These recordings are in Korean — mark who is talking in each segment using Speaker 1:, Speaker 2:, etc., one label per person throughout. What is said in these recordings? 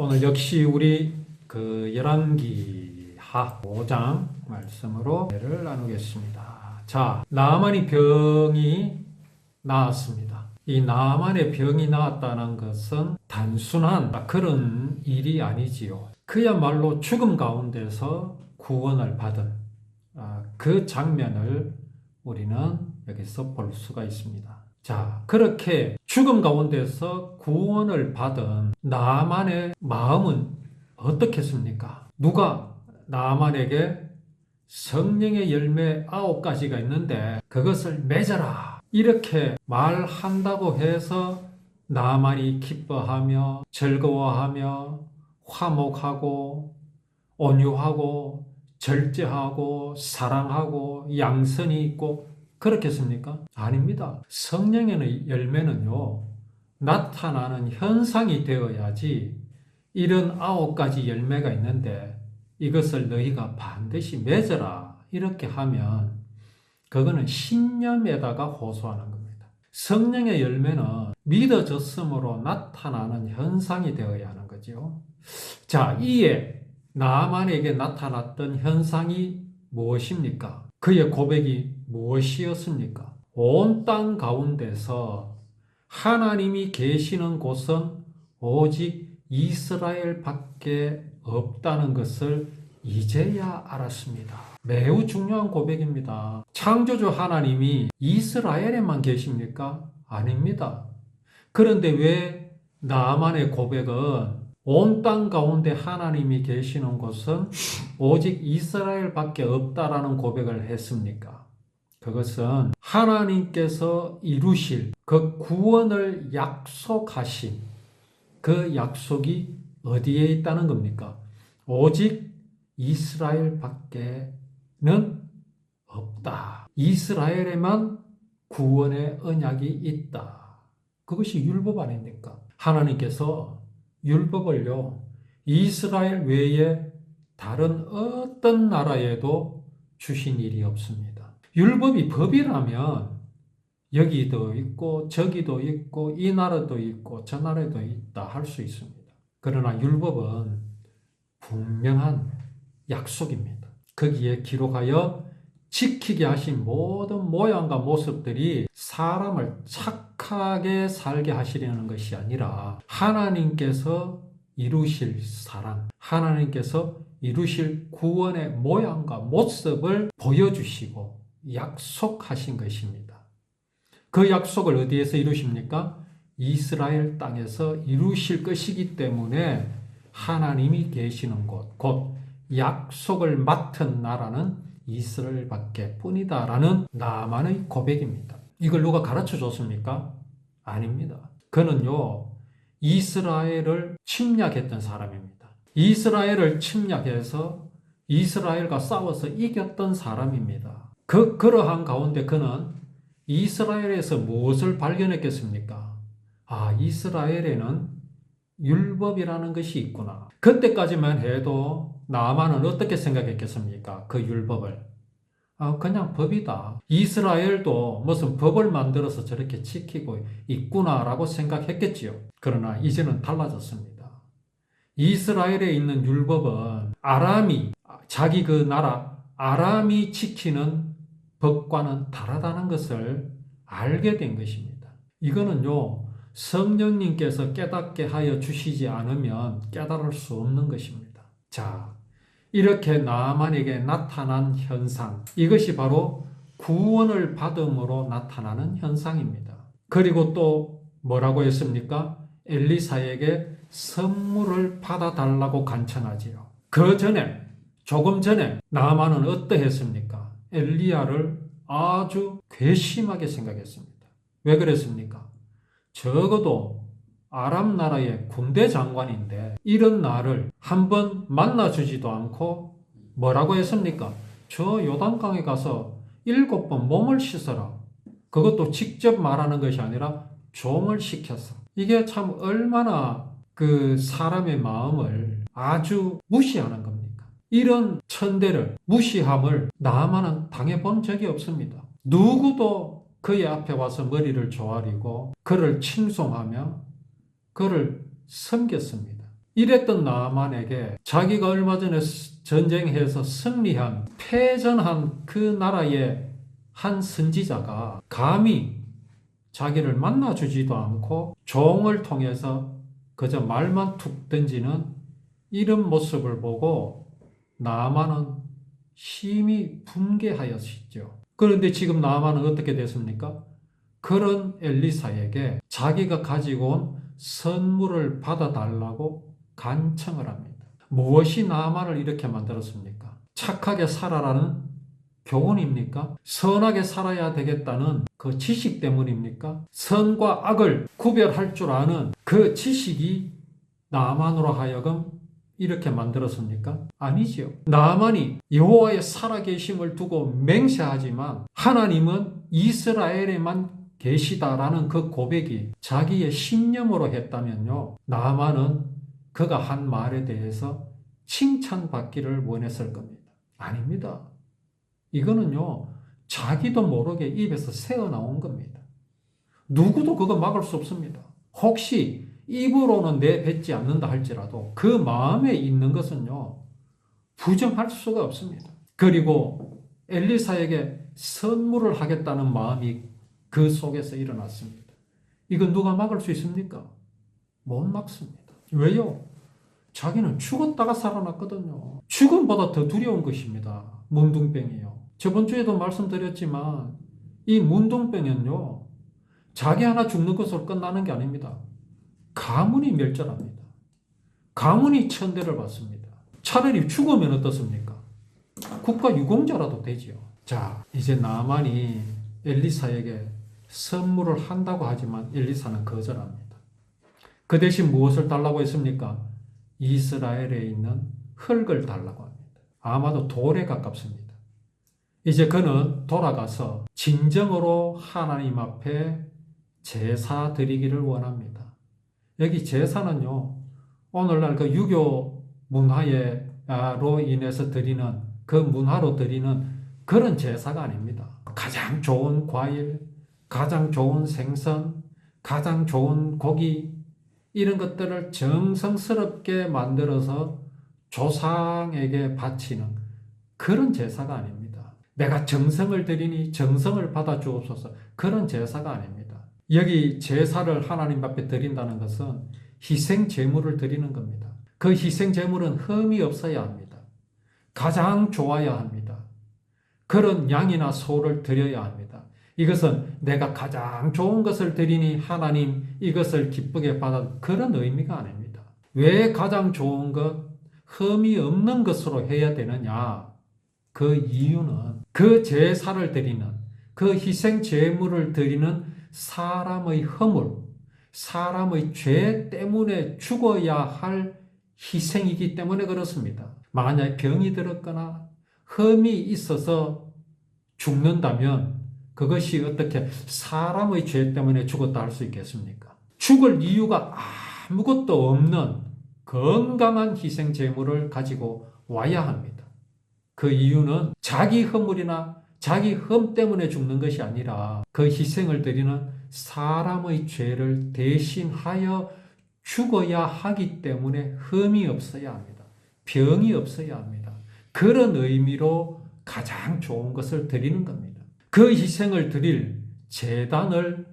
Speaker 1: 오늘 역시 우리 열왕기하 5장 말씀으로 대를 나누겠습니다. 자, 나만이 병이 나았습니다. 이 나만의 병이 나았다는 것은 단순한 그런 일이 아니지요. 그야말로 죽음 가운데서 구원을 받은 그 장면을 우리는 여기서 볼 수가 있습니다. 자, 그렇게 죽음 가운데서 구원을 받은 나만의 마음은 어떻겠습니까? 누가 나만에게 성령의 열매 9가지가 있는데 그것을 맺어라 이렇게 말한다고 해서 나만이 기뻐하며 즐거워하며 화목하고 온유하고 절제하고 사랑하고 양선이 있고 그렇겠습니까? 아닙니다. 성령의 열매는요, 나타나는 현상이 되어야지 이런 9가지 열매가 있는데 이것을 너희가 반드시 맺어라 이렇게 하면 그거는 신념에다가 호소하는 겁니다. 성령의 열매는 믿어졌으므로 나타나는 현상이 되어야 하는 거죠. 자, 이에 나만에게 나타났던 현상이 무엇입니까? 그의 고백이 무엇이었습니까? 온 땅 가운데서 하나님이 계시는 곳은 오직 이스라엘밖에 없다는 것을 이제야 알았습니다. 매우 중요한 고백입니다. 창조주 하나님이 이스라엘에만 계십니까? 아닙니다. 그런데 왜 나만의 고백은 온 땅 가운데 하나님이 계시는 곳은 오직 이스라엘밖에 없다라는 고백을 했습니까? 그것은 하나님께서 이루실 그 구원을 약속하신 그 약속이 어디에 있다는 겁니까? 오직 이스라엘밖에는 없다. 이스라엘에만 구원의 언약이 있다. 그것이 율법 아닙니까? 하나님께서 율법을요, 이스라엘 외에 다른 어떤 나라에도 주신 일이 없습니다. 율법이 법이라면 여기도 있고 저기도 있고 이 나라도 있고 저 나라도 있다 할 수 있습니다. 그러나 율법은 분명한 약속입니다. 거기에 기록하여 지키게 하신 모든 모양과 모습들이 사람을 착하게 살게 하시려는 것이 아니라 하나님께서 이루실 사랑, 하나님께서 이루실 구원의 모양과 모습을 보여주시고 약속하신 것입니다. 그 약속을 어디에서 이루십니까? 이스라엘 땅에서 이루실 것이기 때문에 하나님이 계시는 곳, 곧 약속을 맡은 나라는 이스라엘밖에 뿐이다라는 나만의 고백입니다. 이걸 누가 가르쳐 줬습니까? 아닙니다. 그는요, 이스라엘을 침략했던 사람입니다. 이스라엘을 침략해서 이스라엘과 싸워서 이겼던 사람입니다. 그러한 가운데 그는 이스라엘에서 무엇을 발견했겠습니까? 아, 이스라엘에는 율법이라는 것이 있구나. 그때까지만 해도 나만은 어떻게 생각했겠습니까? 그 율법을. 그냥 법이다. 이스라엘도 무슨 법을 만들어서 저렇게 지키고 있구나라고 생각했겠지요. 그러나 이제는 달라졌습니다. 이스라엘에 있는 율법은 자기 그 나라 아람이 지키는 법과는 다르다는 것을 알게 된 것입니다. 이거는요, 성령님께서 깨닫게 하여 주시지 않으면 깨달을 수 없는 것입니다. 자, 이렇게 나만에게 나타난 현상, 이것이 바로 구원을 받음으로 나타나는 현상입니다. 그리고 또 뭐라고 했습니까? 엘리사에게 선물을 받아달라고 간청하지요. 조금 전에 나만은 어떠했습니까? 엘리야를 아주 괘씸하게 생각했습니다. 왜 그랬습니까? 적어도 아람 나라의 군대 장관인데 이런 나를 한번 만나주지도 않고 뭐라고 했습니까? 저 요단강에 가서 7번 몸을 씻어라. 그것도 직접 말하는 것이 아니라 종을 시켜서. 이게 참 얼마나 그 사람의 마음을 아주 무시하는 겁니까? 이런 천대를, 무시함을 나만은 당해본 적이 없습니다. 누구도 그의 앞에 와서 머리를 조아리고 그를 칭송하며 그를 섬겼습니다. 이랬던 나만에게 자기가 얼마 전에 전쟁해서 승리한 패전한 그 나라의 한 선지자가 감히 자기를 만나주지도 않고 종을 통해서 그저 말만 툭 던지는 이런 모습을 보고 나만은 심히 분개하였죠. 그런데 지금 나만은 어떻게 됐습니까? 그런 엘리사에게 자기가 가지고 온 선물을 받아달라고 간청을 합니다. 무엇이 나만을 이렇게 만들었습니까? 착하게 살아라는 교훈입니까? 선하게 살아야 되겠다는 그 지식 때문입니까? 선과 악을 구별할 줄 아는 그 지식이 나만으로 하여금 이렇게 만들었습니까? 아니지요. 나만이 여호와의 살아계심을 두고 맹세하지만 하나님은 이스라엘에만 계시다라는 그 고백이 자기의 신념으로 했다면요. 나만은 그가 한 말에 대해서 칭찬받기를 원했을 겁니다. 아닙니다. 이거는요, 자기도 모르게 입에서 새어나온 겁니다. 누구도 그거 막을 수 없습니다. 혹시 입으로는 내뱉지 않는다 할지라도 그 마음에 있는 것은요, 부정할 수가 없습니다. 그리고 엘리사에게 선물을 하겠다는 마음이 그 속에서 일어났습니다. 이건 누가 막을 수 있습니까? 못 막습니다. 왜요? 자기는 죽었다가 살아났거든요. 죽음보다 더 두려운 것입니다. 문둥병이요. 저번 주에도 말씀드렸지만 이 문둥병은요, 자기 하나 죽는 것으로 끝나는 게 아닙니다. 가문이 멸절합니다. 가문이 천대를 받습니다. 차라리 죽으면 어떻습니까? 국가 유공자라도 되지요. 자, 이제 나만이 엘리사에게 선물을 한다고 하지만 엘리사는 거절합니다. 그 대신 무엇을 달라고 했습니까? 이스라엘에 있는 흙을 달라고 합니다. 아마도 돌에 가깝습니다. 이제 그는 돌아가서 진정으로 하나님 앞에 제사 드리기를 원합니다. 여기 제사는요, 오늘날 그 유교 문화로 인해서 드리는 그 문화로 드리는 그런 제사가 아닙니다. 가장 좋은 과일, 가장 좋은 생선, 가장 좋은 고기, 이런 것들을 정성스럽게 만들어서 조상에게 바치는 그런 제사가 아닙니다. 내가 정성을 드리니 정성을 받아 주옵소서, 그런 제사가 아닙니다. 여기 제사를 하나님 앞에 드린다는 것은 희생 제물을 드리는 겁니다. 그 희생 제물은 흠이 없어야 합니다. 가장 좋아야 합니다. 그런 양이나 소를 드려야 합니다. 이것은 내가 가장 좋은 것을 드리니 하나님 이것을 기쁘게 받아, 그런 의미가 아닙니다. 왜 가장 좋은 것, 흠이 없는 것으로 해야 되느냐? 그 이유는 그 제사를 드리는, 그 희생 제물을 드리는 사람의 허물, 사람의 죄 때문에 죽어야 할 희생이기 때문에 그렇습니다. 만약 병이 들었거나 흠이 있어서 죽는다면 그것이 어떻게 사람의 죄 때문에 죽었다 할 수 있겠습니까? 죽을 이유가 아무것도 없는 건강한 희생 제물을 가지고 와야 합니다. 그 이유는 자기 허물이나 자기 흠 때문에 죽는 것이 아니라 그 희생을 드리는 사람의 죄를 대신하여 죽어야 하기 때문에 흠이 없어야 합니다. 병이 없어야 합니다. 그런 의미로 가장 좋은 것을 드리는 겁니다. 그 희생을 드릴 제단을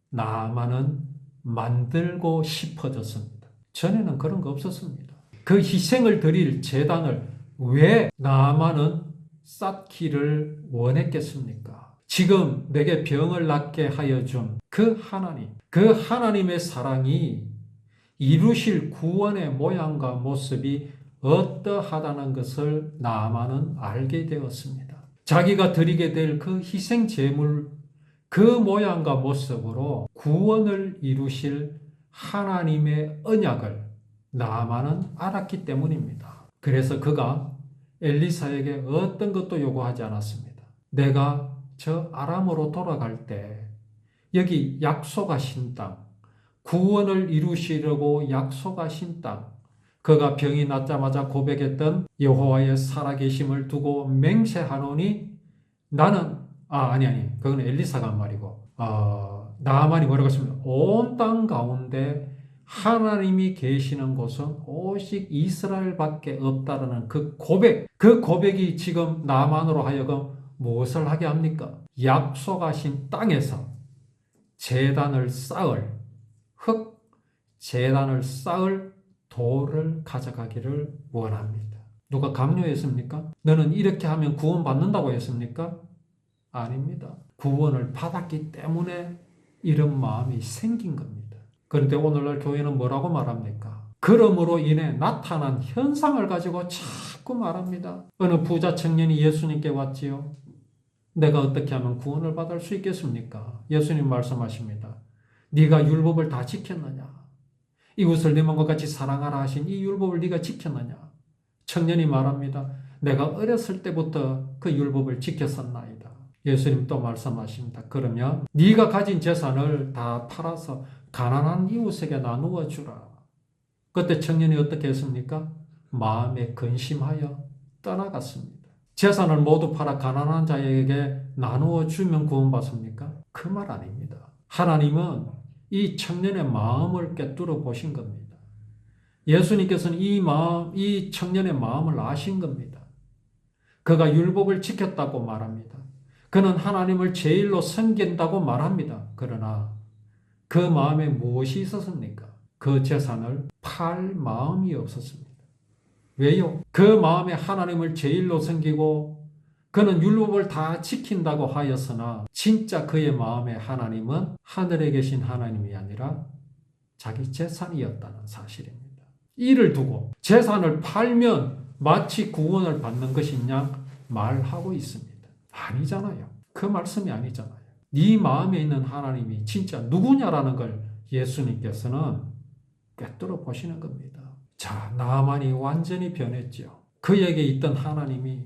Speaker 1: 나아만은 만들고 싶어졌습니다. 전에는 그런 거 없었습니다. 그 희생을 드릴 제단을 왜 나아만은 쌓기를 원했겠습니까? 지금 내게 병을 낫게 하여 준 그 하나님, 그 하나님의 사랑이 이루실 구원의 모양과 모습이 어떠하다는 것을 나아만은 알게 되었습니다. 자기가 드리게 될 그 희생 제물, 그 모양과 모습으로 구원을 이루실 하나님의 언약을 나아만은 알았기 때문입니다. 그래서 그가 엘리사에게 어떤 것도 요구하지 않았습니다. 내가 저 아람으로 돌아갈 때 여기 약속하신 땅, 구원을 이루시려고 약속하신 땅, 그가 병이 낫자마자 고백했던 여호와의 살아계심을 두고 맹세하노니 나는 그건 엘리사가 한 말이고 나아만이 뭐라고 했습니까? 온 땅 가운데 하나님이 계시는 곳은 오직 이스라엘밖에 없다라는 그 고백이 지금 나만으로 하여금 무엇을 하게 합니까? 약속하신 땅에서 제단을 쌓을 돌을 가져가기를 원합니다. 누가 강요했습니까? 너는 이렇게 하면 구원받는다고 했습니까? 아닙니다. 구원을 받았기 때문에 이런 마음이 생긴 겁니다. 그런데 오늘날 교회는 뭐라고 말합니까? 그러므로 인해 나타난 현상을 가지고 자꾸 말합니다. 어느 부자 청년이 예수님께 왔지요. 내가 어떻게 하면 구원을 받을 수 있겠습니까? 예수님 말씀하십니다. 네가 율법을 다 지켰느냐? 이웃을 네 몸과 같이 사랑하라 하신 이 율법을 네가 지켰느냐? 청년이 말합니다. 내가 어렸을 때부터 그 율법을 지켰었나이다. 예수님 또 말씀하십니다. 그러면 네가 가진 재산을 다 팔아서 가난한 이웃에게 나누어 주라. 그때 청년이 어떻게 했습니까? 마음에 근심하여 떠나갔습니다. 재산을 모두 팔아 가난한 자에게 나누어 주면 구원받습니까? 그 말 아닙니다. 하나님은 이 청년의 마음을 꿰뚫어 보신 겁니다. 예수님께서는 이 청년의 마음을 아신 겁니다. 그가 율법을 지켰다고 말합니다. 그는 하나님을 제일로 섬긴다고 말합니다. 그러나 그 마음에 무엇이 있었습니까? 그 재산을 팔 마음이 없었습니다. 왜요? 그 마음에 하나님을 제일로 섬기고 그는 율법을 다 지킨다고 하였으나 진짜 그의 마음에 하나님은 하늘에 계신 하나님이 아니라 자기 재산이었다는 사실입니다. 이를 두고 재산을 팔면 마치 구원을 받는 것이냐 말하고 있습니다. 아니잖아요. 그 말씀이 아니잖아요. 네 마음에 있는 하나님이 진짜 누구냐라는 걸 예수님께서는 꿰뚫어 보시는 겁니다. 자, 나만이 완전히 변했죠. 그에게 있던 하나님이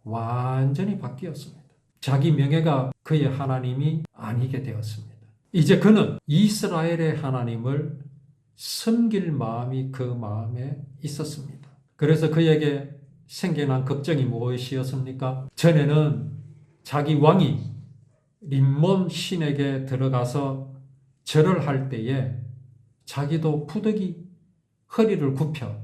Speaker 1: 완전히 바뀌었습니다. 자기 명예가 그의 하나님이 아니게 되었습니다. 이제 그는 이스라엘의 하나님을 섬길 마음이 그 마음에 있었습니다. 그래서 그에게 생겨난 걱정이 무엇이었습니까? 전에는 자기 왕이 림몬 신에게 들어가서 절을 할 때에 자기도 부득이 허리를 굽혀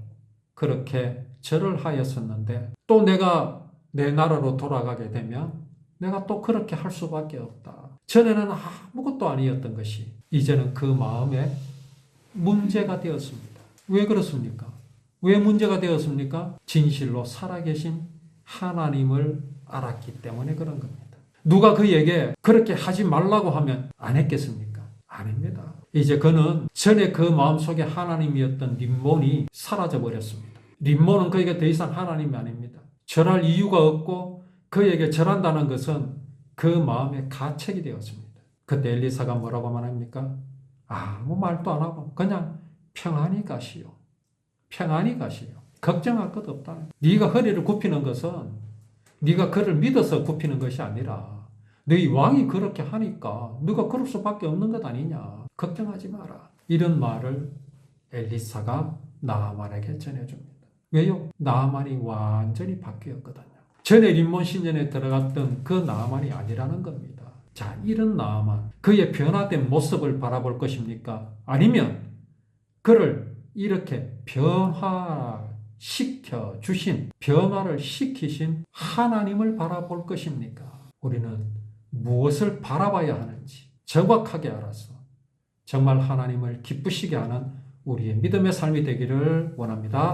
Speaker 1: 그렇게 절을 하였었는데 또 내가 내 나라로 돌아가게 되면 내가 또 그렇게 할 수밖에 없다. 전에는 아무것도 아니었던 것이 이제는 그 마음에 문제가 되었습니다. 왜 그렇습니까? 왜 문제가 되었습니까? 진실로 살아계신 하나님을 알았기 때문에 그런 겁니다. 누가 그에게 그렇게 하지 말라고 하면 안 했겠습니까? 아닙니다. 이제 그는 전에 그 마음속에 하나님이었던 림몬이 사라져버렸습니다. 림몬은 그에게 더 이상 하나님이 아닙니다. 절할 이유가 없고 그에게 절한다는 것은 그 마음의 가책이 되었습니다. 그때 엘리사가 뭐라고 말합니까? 아무 말도 안 하고 그냥 평안히 가시오. 평안히 가시오. 걱정할 것 없다. 네가 허리를 굽히는 것은 네가 그를 믿어서 굽히는 것이 아니라 너희 왕이 그렇게 하니까 네가 그럴 수밖에 없는 것 아니냐. 걱정하지 마라. 이런 말을 엘리사가 나아만에게 전해줍니다. 왜요? 나아만이 완전히 바뀌었거든요. 전에 림몬 신전에 들어갔던 그 나아만이 아니라는 겁니다. 자, 이런 나아만, 그의 변화된 모습을 바라볼 것입니까? 아니면 그를 이렇게 변화를 시키신 하나님을 바라볼 것입니까? 우리는 무엇을 바라봐야 하는지 정확하게 알아서 정말 하나님을 기쁘시게 하는 우리의 믿음의 삶이 되기를 원합니다.